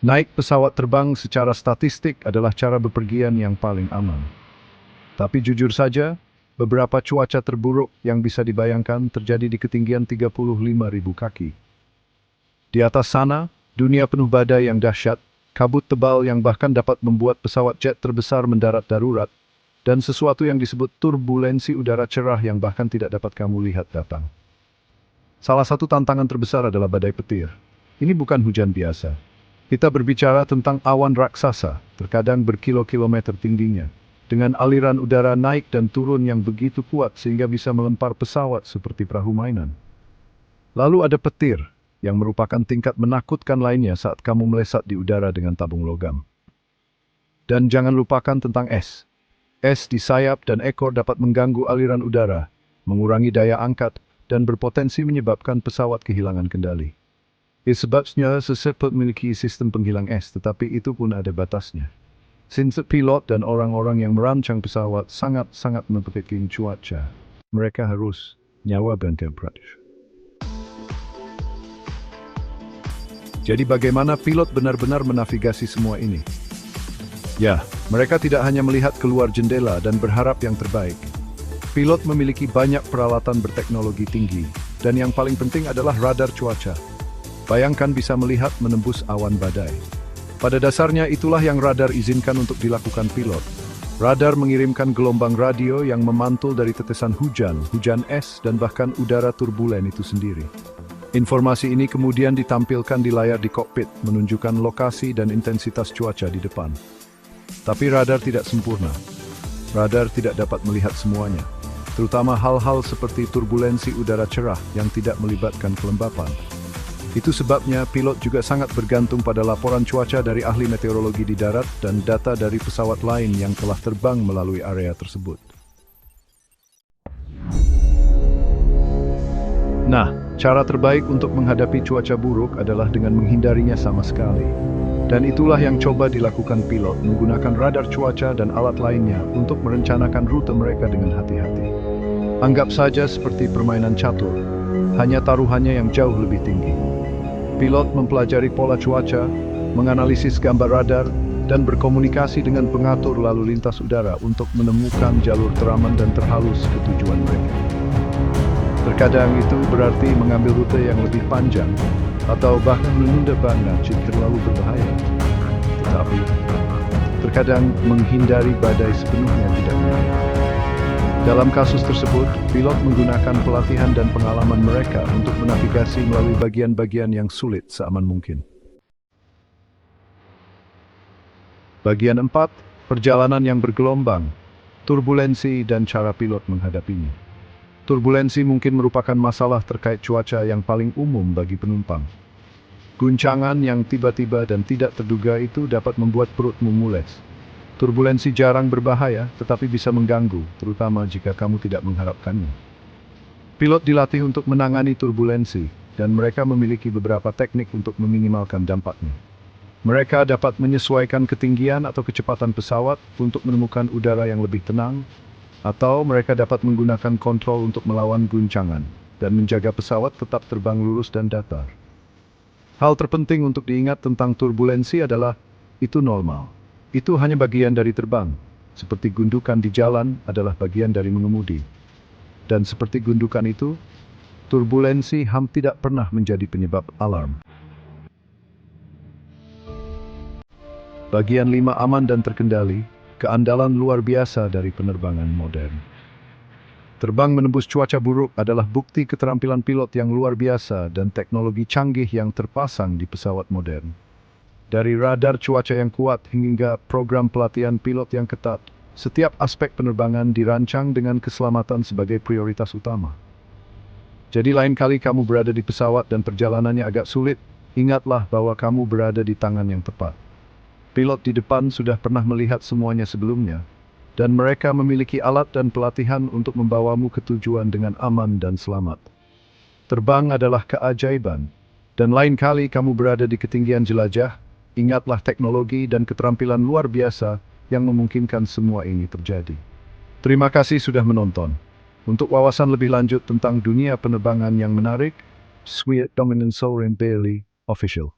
Naik pesawat terbang secara statistik adalah cara bepergian yang paling aman. Tapi jujur saja, beberapa cuaca terburuk yang bisa dibayangkan terjadi di ketinggian 35.000 kaki. Di atas sana, dunia penuh badai yang dahsyat, kabut tebal yang bahkan dapat membuat pesawat jet terbesar mendarat darurat, dan sesuatu yang disebut turbulensi udara cerah yang bahkan tidak dapat kamu lihat datang. Salah satu tantangan terbesar adalah badai petir. Ini bukan hujan biasa. Kita berbicara tentang awan raksasa, terkadang berkilo-kilometer tingginya, dengan aliran udara naik dan turun yang begitu kuat sehingga bisa melempar pesawat seperti perahu mainan. Lalu ada petir, yang merupakan tingkat menakutkan lainnya saat kamu melesat di udara dengan tabung logam. Dan jangan lupakan tentang es. Es di sayap dan ekor dapat mengganggu aliran udara, mengurangi daya angkat, dan berpotensi menyebabkan pesawat kehilangan kendali. Sebabnya seseorang memiliki sistem penghilang es, tetapi itu pun ada batasnya. Since pilot dan orang-orang yang merancang pesawat sangat-sangat memperhatikan cuaca, mereka harus nyawa dan temperatur. Jadi bagaimana pilot benar-benar menavigasi semua ini? Ya, mereka tidak hanya melihat keluar jendela dan berharap yang terbaik. Pilot memiliki banyak peralatan berteknologi tinggi, dan yang paling penting adalah radar cuaca. Bayangkan bisa melihat menembus awan badai. Pada dasarnya itulah yang radar izinkan untuk dilakukan pilot. Radar mengirimkan gelombang radio yang memantul dari tetesan hujan, hujan es, dan bahkan udara turbulen itu sendiri. Informasi ini kemudian ditampilkan di layar di kokpit, menunjukkan lokasi dan intensitas cuaca di depan. Tapi radar tidak sempurna. Radar tidak dapat melihat semuanya, terutama hal-hal seperti turbulensi udara cerah yang tidak melibatkan kelembapan. Itu sebabnya pilot juga sangat bergantung pada laporan cuaca dari ahli meteorologi di darat dan data dari pesawat lain yang telah terbang melalui area tersebut. Nah, cara terbaik untuk menghadapi cuaca buruk adalah dengan menghindarinya sama sekali. Dan itulah yang coba dilakukan pilot menggunakan radar cuaca dan alat lainnya untuk merencanakan rute mereka dengan hati-hati. Anggap saja seperti permainan catur, hanya taruhannya yang jauh lebih tinggi. Pilot mempelajari pola cuaca, menganalisis gambar radar, dan berkomunikasi dengan pengatur lalu lintas udara untuk menemukan jalur teraman dan terhalus ke tujuan mereka. Terkadang itu berarti mengambil rute yang lebih panjang, atau bahkan menunda banget jika terlalu berbahaya. Tetapi, terkadang menghindari badai sepenuhnya tidak mudah. Dalam kasus tersebut, pilot menggunakan pelatihan dan pengalaman mereka untuk menavigasi melalui bagian-bagian yang sulit seaman mungkin. Bagian 4, perjalanan yang bergelombang, turbulensi dan cara pilot menghadapinya. Turbulensi mungkin merupakan masalah terkait cuaca yang paling umum bagi penumpang. Guncangan yang tiba-tiba dan tidak terduga itu dapat membuat perutmu mules. Turbulensi jarang berbahaya, tetapi bisa mengganggu, terutama jika kamu tidak mengharapkannya. Pilot dilatih untuk menangani turbulensi, dan mereka memiliki beberapa teknik untuk meminimalkan dampaknya. Mereka dapat menyesuaikan ketinggian atau kecepatan pesawat untuk menemukan udara yang lebih tenang, atau mereka dapat menggunakan kontrol untuk melawan guncangan, dan menjaga pesawat tetap terbang lurus dan datar. Hal terpenting untuk diingat tentang turbulensi adalah, itu normal. Itu hanya bagian dari terbang, seperti gundukan di jalan adalah bagian dari mengemudi. Dan seperti gundukan itu, turbulensi tidak pernah menjadi penyebab alarm. Bagian 5 aman dan terkendali, keandalan luar biasa dari penerbangan modern. Terbang menembus cuaca buruk adalah bukti keterampilan pilot yang luar biasa dan teknologi canggih yang terpasang di pesawat modern. Dari radar cuaca yang kuat hingga program pelatihan pilot yang ketat, setiap aspek penerbangan dirancang dengan keselamatan sebagai prioritas utama. Jadi lain kali kamu berada di pesawat dan perjalanannya agak sulit, ingatlah bahwa kamu berada di tangan yang tepat. Pilot di depan sudah pernah melihat semuanya sebelumnya, dan mereka memiliki alat dan pelatihan untuk membawamu ke tujuan dengan aman dan selamat. Terbang adalah keajaiban, dan lain kali kamu berada di ketinggian jelajah, ingatlah teknologi dan keterampilan luar biasa yang memungkinkan semua ini terjadi. Terima kasih sudah menonton. Untuk wawasan lebih lanjut tentang dunia penerbangan yang menarik, Sweet Dominant Soaring Bailey Official.